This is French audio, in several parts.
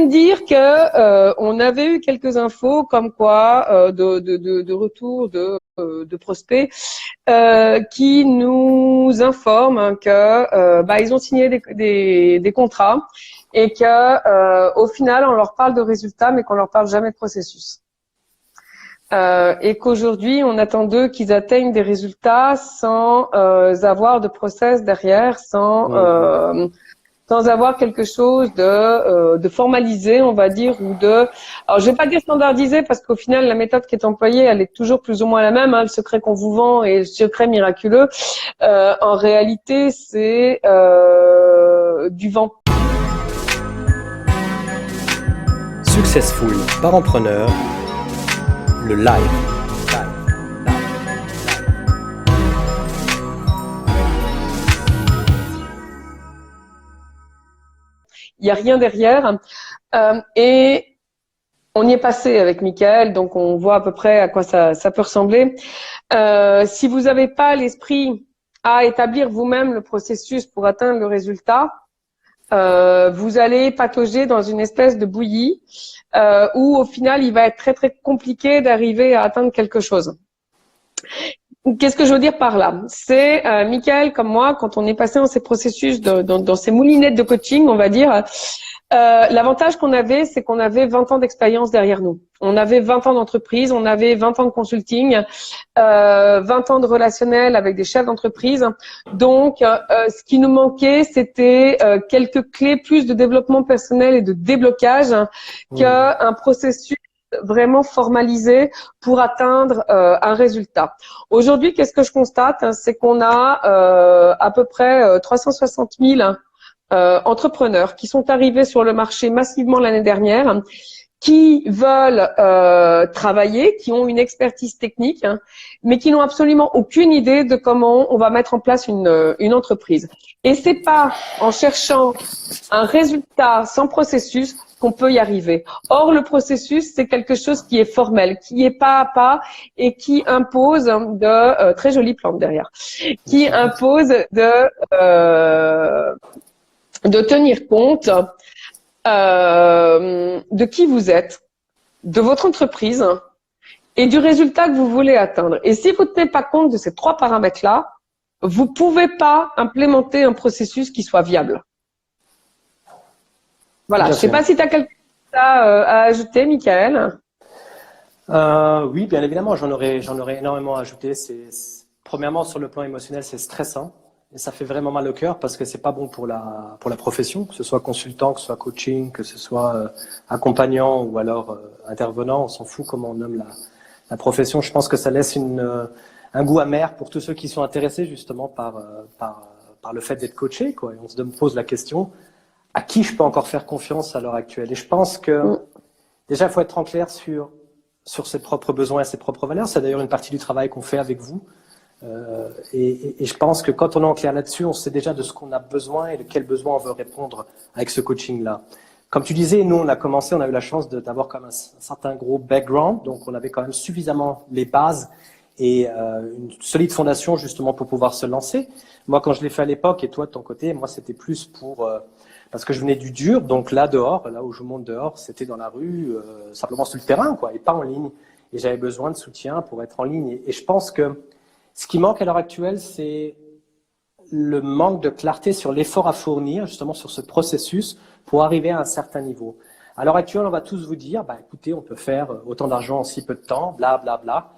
de dire que on avait eu quelques infos comme quoi de retour de prospects qui nous informent que ils ont signé des contrats et que au final on leur parle de résultats mais qu'on leur parle jamais de processus. Et qu'aujourd'hui on attend d'eux qu'ils atteignent des résultats sans avoir de process derrière, sans avoir quelque chose de formalisé, on va dire, ou alors je vais pas dire standardisé parce qu'au final la méthode qui est employée, elle est toujours plus ou moins la même. Hein, le secret qu'on vous vend et le secret miraculeux, en réalité, c'est du vent. Successful Parentpreneur, le live. Il n'y a rien derrière. Et on y est passé avec Michael, donc on voit à peu près à quoi ça peut ressembler. Si vous n'avez pas l'esprit à établir vous-même le processus pour atteindre le résultat, vous allez patauger dans une espèce de bouillie où au final il va être très très compliqué d'arriver à atteindre quelque chose. Qu'est-ce que je veux dire par là? C'est Michael comme moi, quand on est passé dans ces processus, dans ces moulinettes de coaching, on va dire, l'avantage qu'on avait, c'est qu'on avait 20 ans d'expérience derrière nous. On avait 20 ans d'entreprise, on avait 20 ans de consulting, 20 ans de relationnel avec des chefs d'entreprise. Donc, ce qui nous manquait, c'était quelques clés plus de développement personnel et de déblocage qu'un processus vraiment formalisé pour atteindre un résultat. Aujourd'hui, qu'est-ce que je constate? C'est qu'on a à peu près 360 000 entrepreneurs qui sont arrivés sur le marché massivement l'année dernière, qui veulent travailler, qui ont une expertise technique, mais qui n'ont absolument aucune idée de comment on va mettre en place une entreprise. Et c'est pas en cherchant un résultat sans processus qu'on peut y arriver. Or, le processus, c'est quelque chose qui est formel, qui est pas à pas et qui impose très jolie plante derrière, qui impose de tenir compte de qui vous êtes, de votre entreprise et du résultat que vous voulez atteindre. Et si vous ne tenez pas compte de ces trois paramètres-là, vous ne pouvez pas implémenter un processus qui soit viable. Voilà, je ne sais pas si tu as quelque chose à ajouter, Michael. Oui, bien évidemment, j'en aurais énormément à ajouter. Premièrement, sur le plan émotionnel, c'est stressant. Et ça fait vraiment mal au cœur parce que c'est pas bon pour la profession, que ce soit consultant, que ce soit coaching, que ce soit accompagnant ou alors intervenant, on s'en fout comment on nomme la profession. Je pense que ça laisse un goût amer pour tous ceux qui sont intéressés justement par le fait d'être coaché, quoi. Et on se pose la question, à qui je peux encore faire confiance à l'heure actuelle? Et je pense que déjà, il faut être en clair sur ses propres besoins et ses propres valeurs. C'est d'ailleurs une partie du travail qu'on fait avec vous. Et je pense que quand on est en clair là-dessus, on sait déjà de ce qu'on a besoin et de quels besoins on veut répondre avec ce coaching-là. Comme tu disais, nous, on a eu la chance d'avoir quand même un certain gros background, donc on avait quand même suffisamment les bases et une solide fondation justement pour pouvoir se lancer. Moi, quand je l'ai fait à l'époque, et toi de ton côté, moi, c'était plus parce que je venais du dur, donc là où je monte dehors, c'était dans la rue, simplement sur le terrain, quoi, et pas en ligne. Et j'avais besoin de soutien pour être en ligne. Et je pense que ce qui manque à l'heure actuelle, c'est le manque de clarté sur l'effort à fournir, justement sur ce processus pour arriver à un certain niveau. À l'heure actuelle, on va tous vous dire, écoutez, on peut faire autant d'argent en si peu de temps, bla bla bla.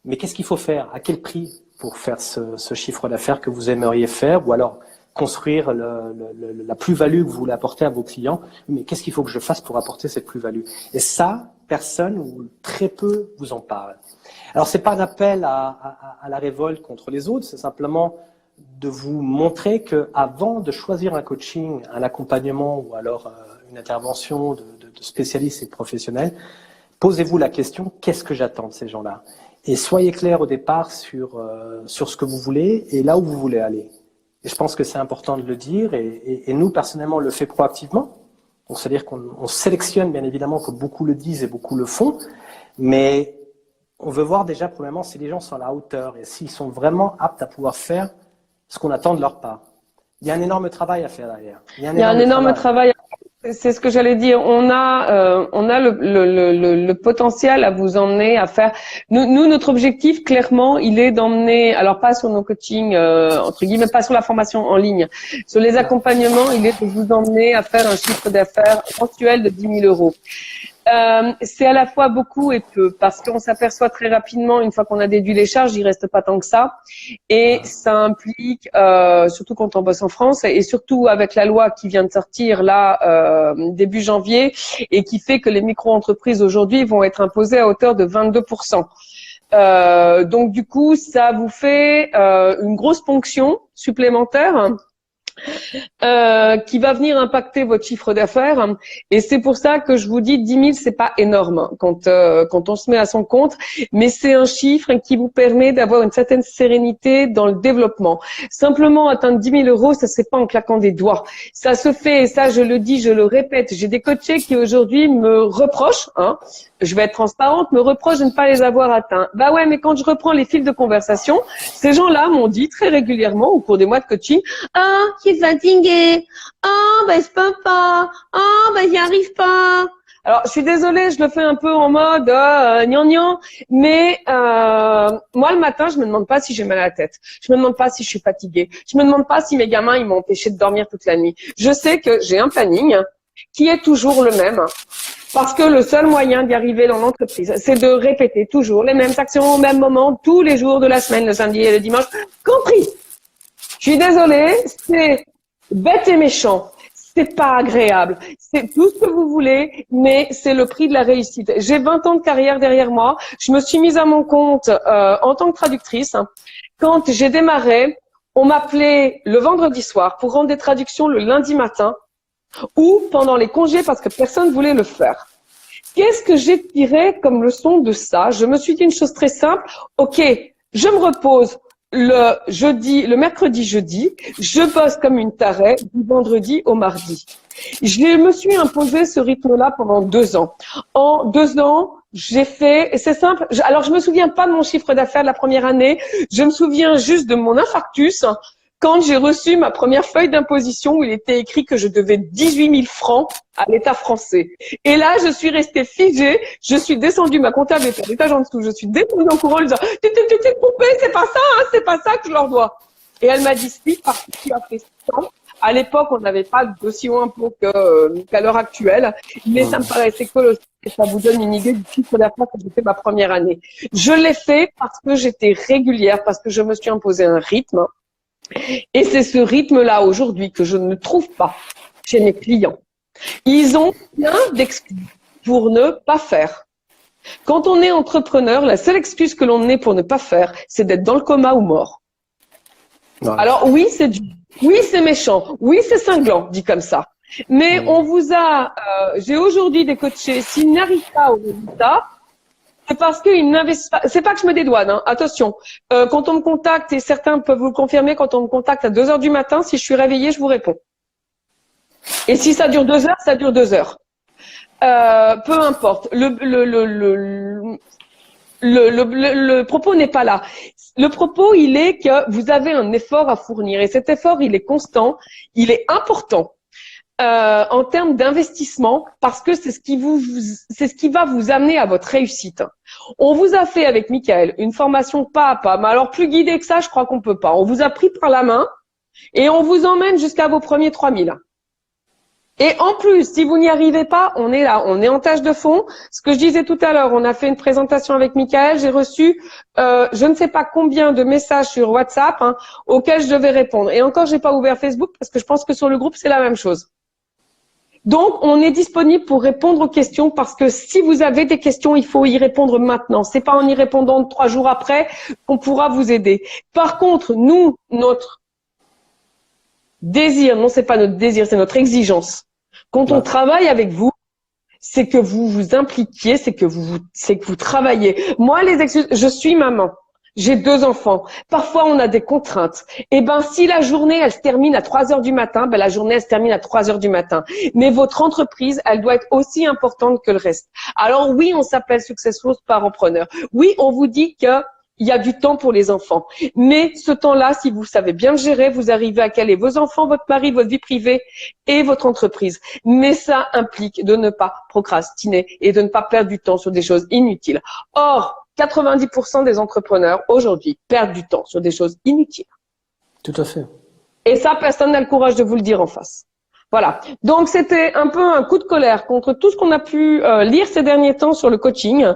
Mais qu'est-ce qu'il faut faire? À quel prix pour faire ce chiffre d'affaires que vous aimeriez faire? Ou alors construire la plus-value que vous voulez apporter à vos clients? Mais qu'est-ce qu'il faut que je fasse pour apporter cette plus-value? Et ça, personne ou très peu vous en parle. Alors, c'est pas un appel à la révolte contre les autres, c'est simplement de vous montrer que avant de choisir un coaching, un accompagnement ou alors une intervention de spécialistes et de professionnels, posez-vous la question, qu'est-ce que j'attends de ces gens-là? Et soyez clair au départ sur ce que vous voulez et là où vous voulez aller. Et je pense que c'est important de le dire et nous, personnellement, on le fait proactivement. Donc, c'est-à-dire qu'on sélectionne, bien évidemment, que beaucoup le disent et beaucoup le font, mais on veut voir déjà, premièrement, si les gens sont à la hauteur et s'ils sont vraiment aptes à pouvoir faire ce qu'on attend de leur part. Il y a un énorme travail à faire derrière. Il y a un énorme travail. C'est ce que j'allais dire. On a le potentiel à vous emmener à faire. Nous, notre objectif, clairement, il est d'emmener, alors pas sur nos coachings, entre guillemets, pas sur la formation en ligne, sur les accompagnements, il est de vous emmener à faire un chiffre d'affaires mensuel de 10 000 euros. C'est à la fois beaucoup et peu, parce qu'on s'aperçoit très rapidement, une fois qu'on a déduit les charges, il reste pas tant que ça. Et ça implique, surtout quand on bosse en France, et surtout avec la loi qui vient de sortir là, début janvier, et qui fait que les micro-entreprises aujourd'hui vont être imposées à hauteur de 22%. Donc du coup, ça vous fait une grosse ponction supplémentaire qui va venir impacter votre chiffre d'affaires. Et c'est pour ça que je vous dis 10 000, c'est pas énorme quand on se met à son compte, mais c'est un chiffre qui vous permet d'avoir une certaine sérénité dans le développement. Simplement atteindre 10 000 euros, ça se fait pas en claquant des doigts. Ça se fait, et ça je le dis, je le répète. J'ai des coachés qui aujourd'hui me reprochent, je vais être transparente, me reprochent de ne pas les avoir atteints. Bah ouais, mais quand je reprends les fils de conversation, ces gens-là m'ont dit très régulièrement au cours des mois de coaching, je suis fatiguée, je peux pas, j'y arrive pas. Alors, je suis désolée, je le fais un peu en mode gnangnan, mais moi le matin, je me demande pas si j'ai mal à la tête. Je me demande pas si je suis fatiguée. Je me demande pas si mes gamins ils m'ont empêché de dormir toute la nuit. Je sais que j'ai un planning qui est toujours le même. Parce que le seul moyen d'y arriver dans l'entreprise, c'est de répéter toujours les mêmes actions au même moment, tous les jours de la semaine, le samedi et le dimanche, compris. Je suis désolée, c'est bête et méchant. C'est pas agréable. C'est tout ce que vous voulez, mais c'est le prix de la réussite. J'ai 20 ans de carrière derrière moi. Je me suis mise à mon compte en tant que traductrice. Quand j'ai démarré, on m'appelait le vendredi soir pour rendre des traductions le lundi matin ou pendant les congés parce que personne ne voulait le faire. Qu'est-ce que j'ai tiré comme leçon de ça? Je me suis dit une chose très simple. Ok, je me repose le mercredi, jeudi. Je bosse comme une tarée du vendredi au mardi. Je me suis imposé ce rythme-là pendant 2 ans. En 2 ans, j'ai fait, et c'est simple. Alors, je me souviens pas de mon chiffre d'affaires de la première année. Je me souviens juste de mon infarctus. Quand j'ai reçu ma première feuille d'imposition où il était écrit que je devais 18 000 francs à l'État français. Et là, je suis restée figée. Je suis descendue, ma comptable était à l'étage en dessous. Je suis descendue en courant en lui disant « Tu t'es trompée, c'est pas ça, c'est pas ça que je leur dois. » Et elle m'a dit « Si, parce que tu as fait ça. » À l'époque, on n'avait pas d'aussi haut impôt qu'à l'heure actuelle, mais ça me paraissait colossal et ça vous donne une idée du chiffre d'affaires que j'ai fait ma première année. Je l'ai fait parce que j'étais régulière, parce que je me suis imposé un rythme. Et c'est ce rythme-là aujourd'hui que je ne trouve pas chez mes clients. Ils ont plein d'excuses pour ne pas faire. Quand on est entrepreneur, la seule excuse que l'on ait pour ne pas faire, c'est d'être dans le coma ou mort. Ouais. Alors oui, c'est dur. Oui, c'est méchant. Oui, c'est cinglant, dit comme ça. Mais on vous a... j'ai aujourd'hui des coachés, s'ils n'arrivent pas au résultat, c'est parce qu'ils n'investissent pas. C'est pas que je me dédouane, attention. Quand on me contacte, et certains peuvent vous le confirmer, quand on me contacte à 2 heures du matin, si je suis réveillée, je vous réponds. Et si ça dure 2 heures, ça dure 2 heures. Peu importe. Le propos n'est pas là. Le propos, il est que vous avez un effort à fournir. Et cet effort, il est constant, il est important. En termes d'investissement, parce que c'est ce qui va vous amener à votre réussite. On vous a fait avec Michael une formation pas à pas, mais alors plus guidé que ça, je crois qu'on peut pas. On vous a pris par la main et on vous emmène jusqu'à vos premiers 3000. Et en plus, si vous n'y arrivez pas, on est là, on est en tâche de fond. Ce que je disais tout à l'heure, on a fait une présentation avec Michael, j'ai reçu je ne sais pas combien de messages sur WhatsApp auxquels je devais répondre. Et encore, j'ai pas ouvert Facebook parce que je pense que sur le groupe, c'est la même chose. Donc, on est disponible pour répondre aux questions parce que si vous avez des questions, il faut y répondre maintenant. C'est pas en y répondant 3 jours après qu'on pourra vous aider. Par contre, nous, notre désir, non, c'est pas notre désir, c'est notre exigence. Quand on travaille avec vous, c'est que vous vous impliquiez, c'est que vous travaillez. Moi, les excuses, je suis maman. J'ai 2 enfants. Parfois, on a des contraintes. Eh ben, si la journée, elle se termine à 3 heures du matin, la journée, elle se termine à 3 heures du matin. Mais votre entreprise, elle doit être aussi importante que le reste. Alors oui, on s'appelle Successful Parentpreneur. Oui, on vous dit que il y a du temps pour les enfants. Mais ce temps-là, si vous savez bien le gérer, vous arrivez à caler vos enfants, votre mari, votre vie privée et votre entreprise. Mais ça implique de ne pas procrastiner et de ne pas perdre du temps sur des choses inutiles. Or, 90% des entrepreneurs aujourd'hui perdent du temps sur des choses inutiles. Tout à fait. Et ça, personne n'a le courage de vous le dire en face. Voilà. Donc, c'était un peu un coup de colère contre tout ce qu'on a pu lire ces derniers temps sur le coaching.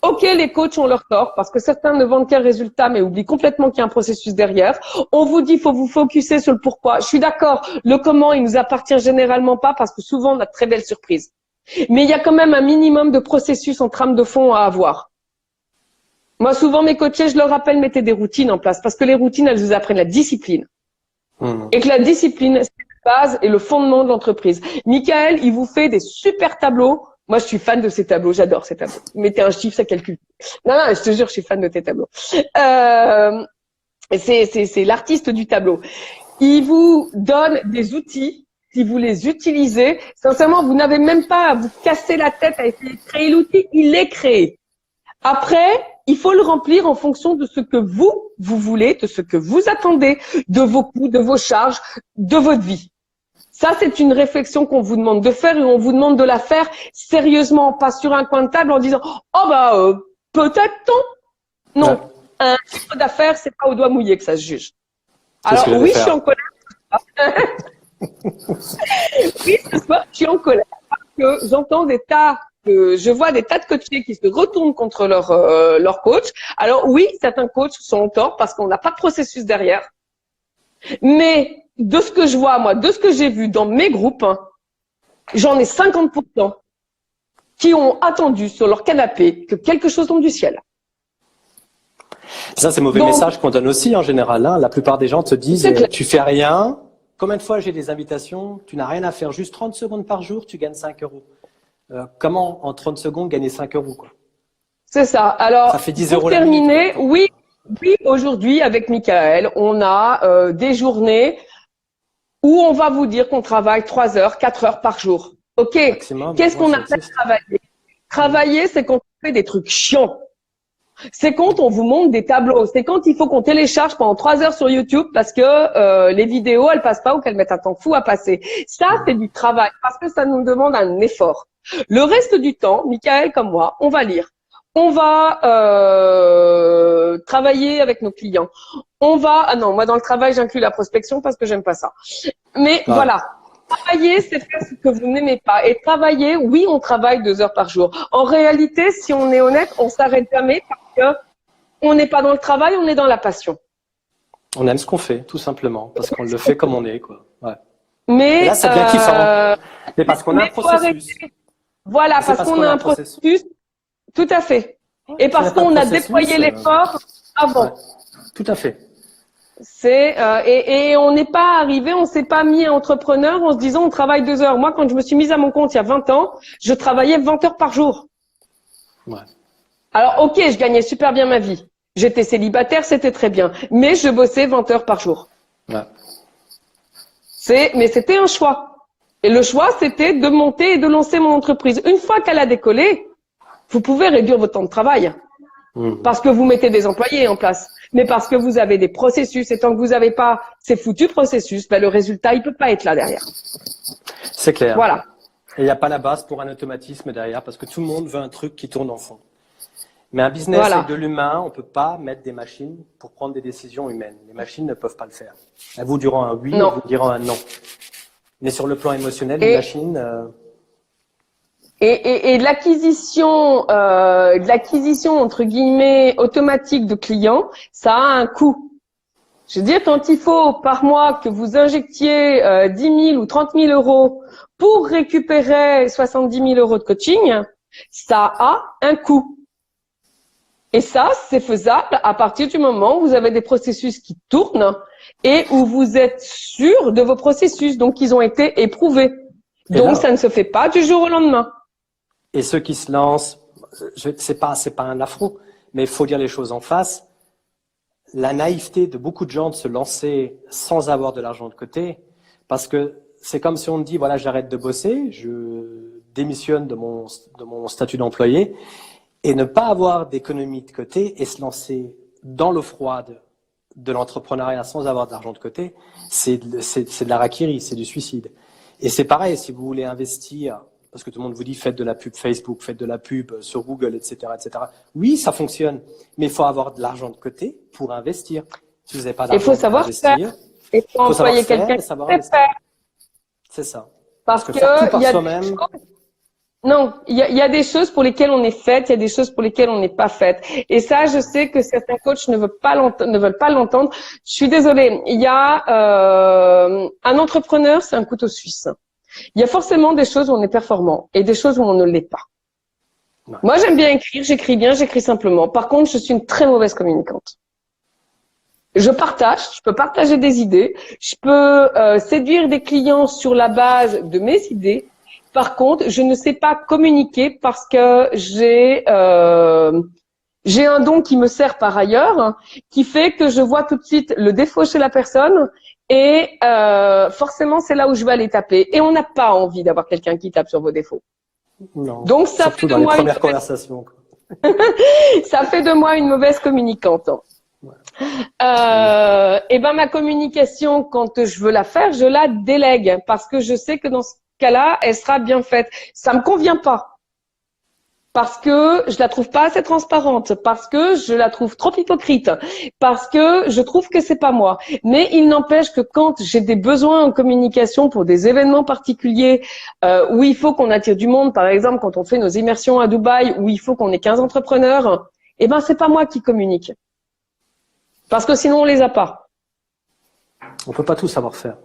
Ok, les coachs ont leur tort parce que certains ne vendent qu'un résultat mais oublient complètement qu'il y a un processus derrière. On vous dit, faut vous focuser sur le pourquoi. Je suis d'accord. Le comment, il nous appartient généralement pas parce que souvent, on a de très belles surprises. Mais il y a quand même un minimum de processus en trame de fond à avoir. Moi, souvent, mes coachés, je leur rappelle, mettez des routines en place parce que les routines, elles vous apprennent la discipline. Et que la discipline, c'est la base et le fondement de l'entreprise. Michael, il vous fait des super tableaux. Moi, je suis fan de ces tableaux. J'adore ces tableaux. Mettez un chiffre, ça calcule. Non, je te jure, je suis fan de tes tableaux. C'est l'artiste du tableau. Il vous donne des outils. Si vous les utilisez, sincèrement, vous n'avez même pas à vous casser la tête à essayer de créer l'outil. Il est créé. Après, il faut le remplir en fonction de ce que vous voulez, de ce que vous attendez, de vos coûts, de vos charges, de votre vie. Ça, c'est une réflexion qu'on vous demande de faire et on vous demande de la faire sérieusement, pas sur un coin de table en disant « Oh peut-être non. » Non, un chiffre d'affaires, c'est pas au doigt mouillé que ça se juge. Alors oui, je suis en colère. Oui, ce soir, je suis en colère parce que j'entends je vois des tas de coachés qui se retournent contre leur coach. Alors oui, certains coachs sont en tort parce qu'on n'a pas de processus derrière. Mais de ce que je vois, moi, de ce que j'ai vu dans mes groupes, j'en ai 50% qui ont attendu sur leur canapé que quelque chose tombe du ciel. Ça, c'est mauvais message qu'on donne aussi en général. Hein. La plupart des gens te disent « tu fais rien ». Combien de fois j'ai des invitations, tu n'as rien à faire, juste 30 secondes par jour, tu gagnes 5 euros. Comment en 30 secondes gagner 5 euros quoi? C'est ça. Alors, ça fait 10 pour euros terminer, la minute, oui, aujourd'hui avec Michael, on a des journées où on va vous dire qu'on travaille 3 heures, 4 heures par jour. Ok. Qu'est-ce qu'on appelle travailler? Travailler, c'est quand on fait des trucs chiants. C'est quand on vous montre des tableaux. C'est quand il faut qu'on télécharge pendant 3 heures sur YouTube parce que les vidéos, elles passent pas ou qu'elles mettent un temps fou à passer. Ça, c'est du travail parce que ça nous demande un effort. Le reste du temps, Michael comme moi, on va lire. On va travailler avec nos clients. Ah non, moi dans le travail, j'inclus la prospection parce que j'aime pas ça. Mais voilà. Travailler, c'est faire ce que vous n'aimez pas. Et travailler, oui, on travaille 2 heures par jour. En réalité, si on est honnête, on s'arrête jamais parce que on n'est pas dans le travail, on est dans la passion. On aime ce qu'on fait, tout simplement, parce qu'on le fait comme on est, quoi. Ouais. Mais et là, c'est bien kiffant. Mais parce qu'on a un processus. Voilà, parce qu'on a un processus. Tout à fait. Et parce qu'on a déployé l'effort avant. Ouais. Tout à fait. Et on n'est pas arrivé, on s'est pas mis entrepreneur en se disant on travaille 2 heures. Moi, quand je me suis mise à mon compte il y a 20 ans, je travaillais 20 heures par jour. Ouais. Alors, ok, je gagnais super bien ma vie. J'étais célibataire, c'était très bien. Mais je bossais 20 heures par jour. Ouais. Mais c'était un choix. Et le choix, c'était de monter et de lancer mon entreprise. Une fois qu'elle a décollé, vous pouvez réduire votre temps de travail. Parce que vous mettez des employés en place. Mais parce que vous avez des processus. Et tant que vous n'avez pas ces foutus processus, le résultat, il peut pas être là derrière. C'est clair. Voilà. Et il n'y a pas la base pour un automatisme derrière parce que tout le monde veut un truc qui tourne en fond. Mais un business avec de l'humain, on ne peut pas mettre des machines pour prendre des décisions humaines. Les machines ne peuvent pas le faire. Elles vous diront un oui, elles vous diront un non. Mais sur le plan émotionnel, les machines… Et de l'acquisition entre guillemets automatique de clients, ça a un coût. Je veux dire, quand il faut par mois que vous injectiez 10 000 ou 30 000 euros pour récupérer 70 000 euros de coaching, ça a un coût. Et ça, c'est faisable à partir du moment où vous avez des processus qui tournent et où vous êtes sûr de vos processus, donc ils ont été éprouvés. Donc ça ne se fait pas du jour au lendemain. Et ceux qui se lancent, c'est pas un affront, mais il faut dire les choses en face. La naïveté de beaucoup de gens de se lancer sans avoir de l'argent de côté, parce que c'est comme si on me dit, voilà, j'arrête de bosser, je démissionne de mon statut d'employé, et ne pas avoir d'économie de côté et se lancer dans l'eau froide de l'entrepreneuriat sans avoir d'argent de côté, c'est de la raquerie, c'est du suicide. Et c'est pareil, si vous voulez investir, parce que tout le monde vous dit faites de la pub Facebook, faites de la pub sur Google, etc., etc. Oui, ça fonctionne, mais il faut avoir de l'argent de côté pour investir. Si vous n'avez pas d'argent pour investir, il faut employer quelqu'un qui sait faire. C'est ça. Parce que faire tout par soi-même. Non, il y a des choses pour lesquelles on est faite, il y a des choses pour lesquelles on n'est pas faite. Et ça, je sais que certains coachs ne veulent pas l'entendre. Je suis désolée. Il y a un entrepreneur, c'est un couteau suisse. Il y a forcément des choses où on est performant et des choses où on ne l'est pas. Ouais. Moi, j'aime bien écrire, j'écris bien, j'écris simplement. Par contre, je suis une très mauvaise communicante. Je peux partager des idées, je peux séduire des clients sur la base de mes idées. Par contre, je ne sais pas communiquer parce que j'ai un don qui me sert par ailleurs, qui fait que je vois tout de suite le défaut chez la personne et forcément c'est là où je vais aller taper. Et on n'a pas envie d'avoir quelqu'un qui tape sur vos défauts. Non. Donc ça surtout fait dans les premières conversations. Ça fait de moi une mauvaise communicante. Ouais. Et ben ma communication, quand je veux la faire, je la délègue parce que je sais que dans ce cas-là, elle sera bien faite. Ça me convient pas parce que je la trouve pas assez transparente, parce que je la trouve trop hypocrite, parce que je trouve que c'est pas moi. Mais il n'empêche que quand j'ai des besoins en communication pour des événements particuliers où il faut qu'on attire du monde, par exemple quand on fait nos immersions à Dubaï, où il faut qu'on ait 15 entrepreneurs, eh ben c'est pas moi qui communique. Parce que sinon, on les a pas. On peut pas tout savoir faire.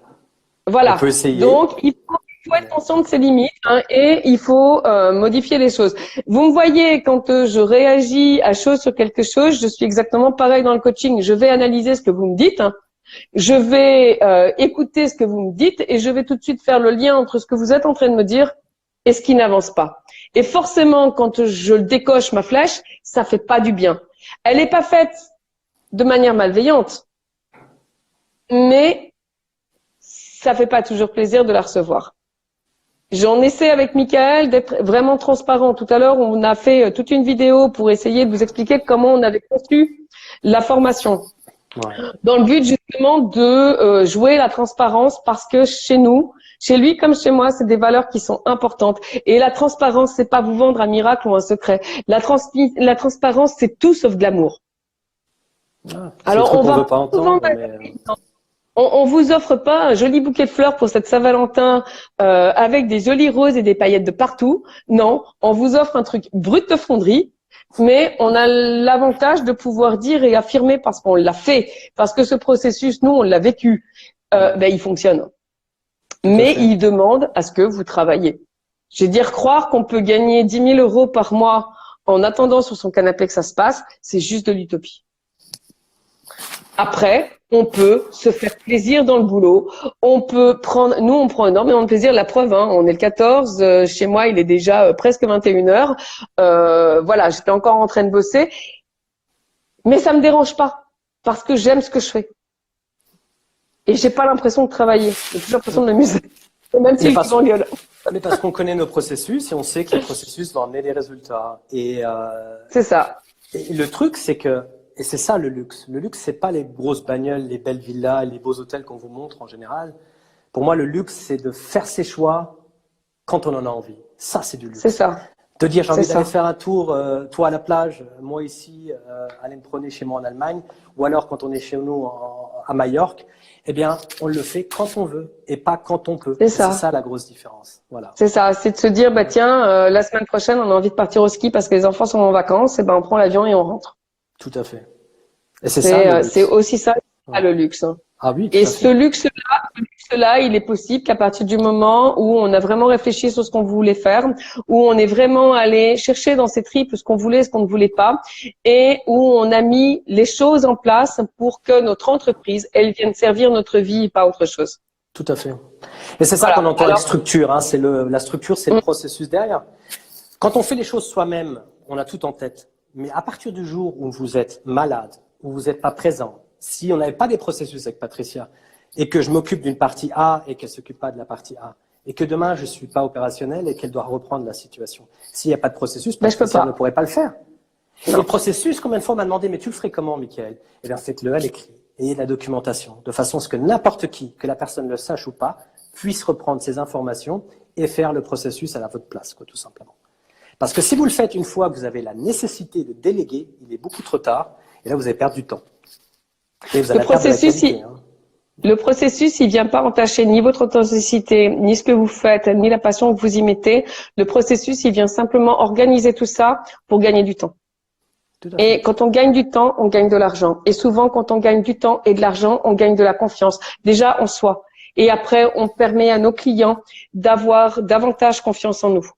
Voilà. On peut essayer. Donc, il faut être conscient de ses limites et il faut modifier les choses. Vous me voyez, quand je réagis à chose sur quelque chose, je suis exactement pareil dans le coaching. Je vais analyser ce que vous me dites. Je vais écouter ce que vous me dites et je vais tout de suite faire le lien entre ce que vous êtes en train de me dire et ce qui n'avance pas. Et forcément, quand je décoche ma flèche, ça fait pas du bien. Elle n'est pas faite de manière malveillante, mais ça fait pas toujours plaisir de la recevoir. J'en essaie avec Michael d'être vraiment transparent. Tout à l'heure, on a fait toute une vidéo pour essayer de vous expliquer comment on avait conçu la formation. Ouais. Dans le but justement de jouer la transparence parce que chez nous, chez lui comme chez moi, c'est des valeurs qui sont importantes. Et la transparence, c'est pas vous vendre un miracle ou un secret. La transparence, c'est tout sauf de l'amour. Ah, alors on va pas entendre, mais... On vous offre pas un joli bouquet de fleurs pour cette Saint-Valentin avec des jolies roses et des paillettes de partout. Non, on vous offre un truc brut de fonderie, mais on a l'avantage de pouvoir dire et affirmer parce qu'on l'a fait, parce que ce processus, nous, on l'a vécu. Il fonctionne. Mais il demande à ce que vous travaillez. Je veux dire, croire qu'on peut gagner 10 000 € par mois en attendant sur son canapé que ça se passe, c'est juste de l'utopie. Après, on peut se faire plaisir dans le boulot. On prend énormément de plaisir. La preuve, on est le 14. Chez moi, il est déjà presque 21 heures. Voilà, j'étais encore en train de bosser. Mais ça me dérange pas. Parce que j'aime ce que je fais. Et j'ai pas l'impression de travailler. J'ai toujours l'impression de m'amuser. Même si je m'engueule. Mais parce qu'on connaît nos processus et on sait que le processus va amener des résultats. Et c'est ça. Et le truc, c'est que et c'est ça le luxe. Le luxe, c'est pas les grosses bagnoles, les belles villas, les beaux hôtels qu'on vous montre en général. Pour moi, le luxe, c'est de faire ses choix quand on en a envie. Ça, c'est du luxe. C'est ça. De dire, j'ai envie d'aller faire un tour, toi à la plage, moi ici, aller me promener chez moi en Allemagne, ou alors quand on est chez nous à Majorque, eh bien, on le fait quand on veut et pas quand on peut. C'est ça la grosse différence. Voilà. C'est ça, c'est de se dire, tiens, la semaine prochaine, on a envie de partir au ski parce que les enfants sont en vacances, et on prend l'avion et on rentre. Tout à fait. Et c'est aussi ça le luxe. Ah oui. Et ce luxe-là, il est possible qu'à partir du moment où on a vraiment réfléchi sur ce qu'on voulait faire, où on est vraiment allé chercher dans ses tripes ce qu'on voulait, ce qu'on ne voulait pas, et où on a mis les choses en place pour que notre entreprise, elle vienne servir notre vie et pas autre chose. Tout à fait. Et c'est ça qu'on entend avec structure. La structure, c'est le processus derrière. Quand on fait les choses soi-même, on a tout en tête. Mais à partir du jour où vous êtes malade, où vous n'êtes pas présent, si on n'avait pas des processus avec Patricia et que je m'occupe d'une partie A et qu'elle ne s'occupe pas de la partie A, et que demain je ne suis pas opérationnel et qu'elle doit reprendre la situation. S'il n'y a pas de processus, Ben, je peux pas. elle ne pourrait pas le faire. Et Non. le processus, combien de fois on m'a demandé, mais tu le ferais comment, Michael? Eh bien, faites-le à l'écrit. Ayez de la documentation, de façon à ce que n'importe qui, que la personne le sache ou pas, puisse reprendre ces informations et faire le processus à la votre place, quoi, tout simplement. Parce que si vous le faites une fois que vous avez la nécessité de déléguer, il est beaucoup trop tard, et là vous allez perdre du temps. Et vous allez perdre de la qualité. Le processus, il vient pas entacher ni votre authenticité, ni ce que vous faites, ni la passion que vous y mettez. Le processus, il vient simplement organiser tout ça pour gagner du temps. Et quand on gagne du temps, on gagne de l'argent. Et souvent, quand on gagne du temps et de l'argent, on gagne de la confiance. Déjà en soi. Et après, on permet à nos clients d'avoir davantage confiance en nous.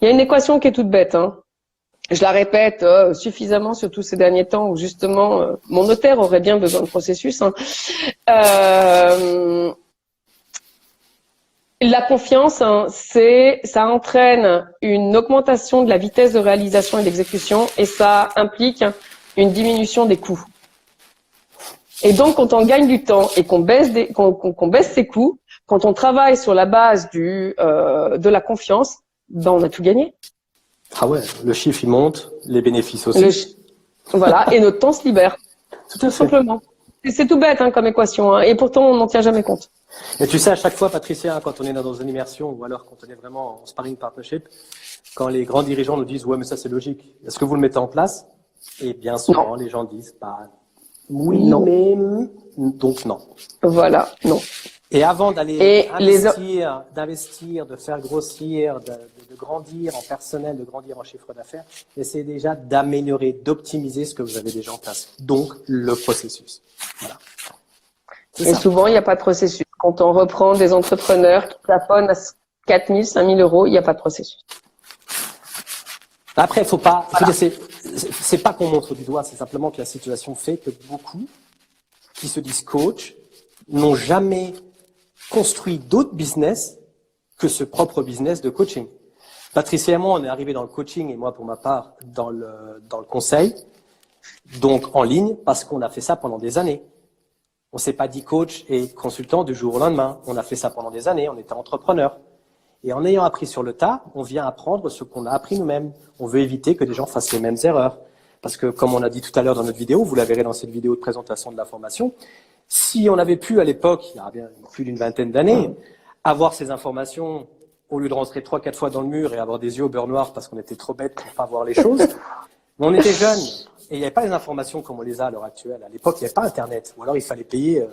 Il y a une équation qui est toute bête, hein. Je la répète suffisamment, surtout ces derniers temps où justement mon notaire aurait bien besoin de processus. Hein. La confiance, hein, ça entraîne une augmentation de la vitesse de réalisation et d'exécution et ça implique une diminution des coûts. Et donc, quand on gagne du temps et qu'on baisse ses coûts, quand on travaille sur la base de la confiance, ben on a tout gagné. Ah ouais, le chiffre il monte, les bénéfices aussi. Voilà, et notre temps se libère. Tout simplement. C'est tout bête hein, comme équation, hein, et pourtant on n'en tient jamais compte. Et tu sais, à chaque fois, Patricia, hein, quand on est dans une immersion ou alors quand on est vraiment en sparring partnership, quand les grands dirigeants nous disent « ouais, mais ça c'est logique », est-ce que vous le mettez en place? Et bien souvent, les gens disent bah, « oui, non. Mais… » donc non. Voilà, non. Et avant d'aller d'investir, de faire grossir, de grandir en personnel, de grandir en chiffre d'affaires, essayez déjà d'améliorer, d'optimiser ce que vous avez déjà en place. Donc, le processus. Voilà. Et souvent, il n'y a pas de processus. Quand on reprend des entrepreneurs qui plafonnent à 4 000, 5 000 euros, il n'y a pas de processus. Après, faut pas, voilà. C'est pas qu'on montre du doigt, c'est simplement que la situation fait que beaucoup qui se disent coach n'ont jamais construit d'autres business que ce propre business de coaching. Patricia et moi, on est arrivés dans le coaching et moi, pour ma part, dans le conseil, donc en ligne, parce qu'on a fait ça pendant des années. On s'est pas dit coach et consultant du jour au lendemain. On a fait ça pendant des années, on était entrepreneur. Et en ayant appris sur le tas, on vient apprendre ce qu'on a appris nous-mêmes. On veut éviter que des gens fassent les mêmes erreurs. Parce que, comme on a dit tout à l'heure dans notre vidéo, vous la verrez dans cette vidéo de présentation de la formation, si on avait pu à l'époque, il y a bien plus d'une vingtaine d'années, avoir ces informations au lieu de rentrer 3-4 fois dans le mur et avoir des yeux au beurre noir parce qu'on était trop bêtes pour pas voir les choses, mais on était jeunes et il n'y avait pas les informations comme on les a à l'heure actuelle. À l'époque, il n'y avait pas Internet, ou alors il fallait payer.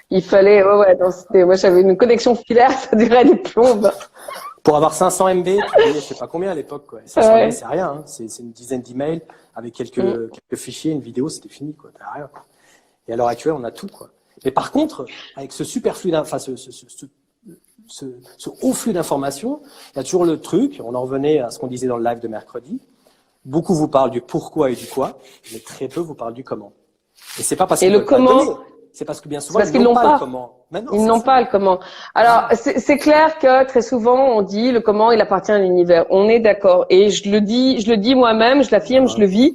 Il fallait, moi j'avais une connexion filaire, ça durait des plombes. Pour avoir 500 MB, tu payais je sais pas combien à l'époque, quoi. 500 MB, c'est rien, hein. C'est une dizaine d'emails avec quelques fichiers, une vidéo, c'était fini, quoi. T'as rien, quoi. Et à l'heure actuelle, on a tout, quoi. Mais par contre, avec ce superflu, ce haut flux d'informations, il y a toujours le truc, on en revenait à ce qu'on disait dans le live de mercredi, beaucoup vous parlent du pourquoi et du quoi, mais très peu vous parlent du comment. Et c'est pas parce qu'ils veulent pas le donner, c'est parce que bien souvent, ils n'ont pas le comment. Maintenant, ils n'ont pas le comment. Alors, c'est clair que très souvent, on dit le comment, il appartient à l'univers. On est d'accord. Et je le dis moi-même, je l'affirme, je le vis.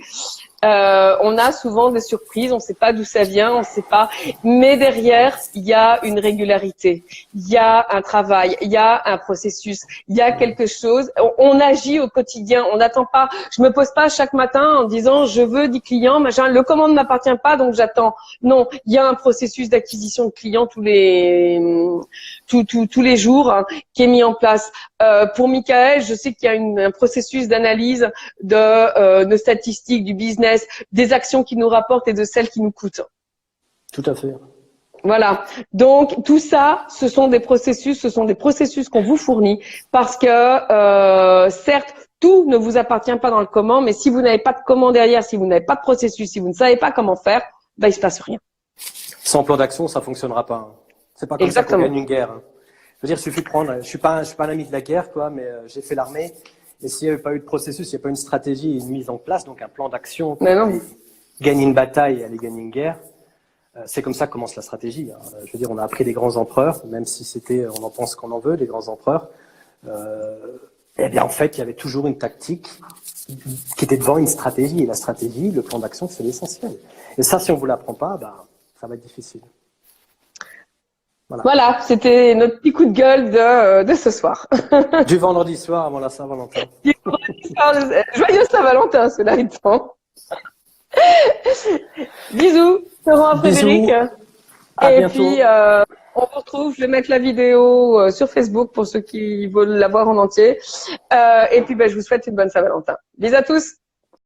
On a souvent des surprises, on ne sait pas d'où ça vient, on ne sait pas. Mais derrière, il y a une régularité, il y a un travail, il y a un processus, il y a quelque chose. On agit au quotidien, on n'attend pas. Je me pose pas chaque matin en disant je veux 10 clients, machin. Le comment ne m'appartient pas, donc j'attends. Non, il y a un processus d'acquisition de clients tous les jours hein, qui est mis en place. Pour Michael, je sais qu'il y a un processus d'analyse de statistiques du business, des actions qui nous rapportent et de celles qui nous coûtent. Tout à fait. Voilà. Donc tout ça, ce sont des processus qu'on vous fournit parce que certes, tout ne vous appartient pas dans le comment, mais si vous n'avez pas de comment derrière, si vous n'avez pas de processus, si vous ne savez pas comment faire, ben il se passe rien. Sans plan d'action, ça fonctionnera pas. Hein. C'est pas comme ça qu'on gagne une guerre. Hein. Je veux dire, il suffit de prendre. Je suis pas un ami de la guerre, quoi, mais j'ai fait l'armée. Et s'il n'y avait pas eu de processus, s'il n'y a pas eu une stratégie, une mise en place, donc un plan d'action, gagner une bataille et aller gagner une guerre, c'est comme ça que commence la stratégie. Hein. Je veux dire, on a appris des grands empereurs, même si on en pense qu'on en veut, des grands empereurs. Eh bien, en fait, il y avait toujours une tactique qui était devant une stratégie. Et la stratégie, le plan d'action, c'est l'essentiel. Et ça, si on ne vous l'apprend pas, ça va être difficile. Voilà, c'était notre petit coup de gueule de ce soir. Du vendredi soir avant la Saint-Valentin. Joyeux Saint-Valentin, cela étant. Bisous, Laurent, Frédéric. Bisous, à Et bientôt. puis, on vous retrouve. Je vais mettre la vidéo sur Facebook pour ceux qui veulent la voir en entier. Et puis, je vous souhaite une bonne Saint-Valentin. Bisous à tous.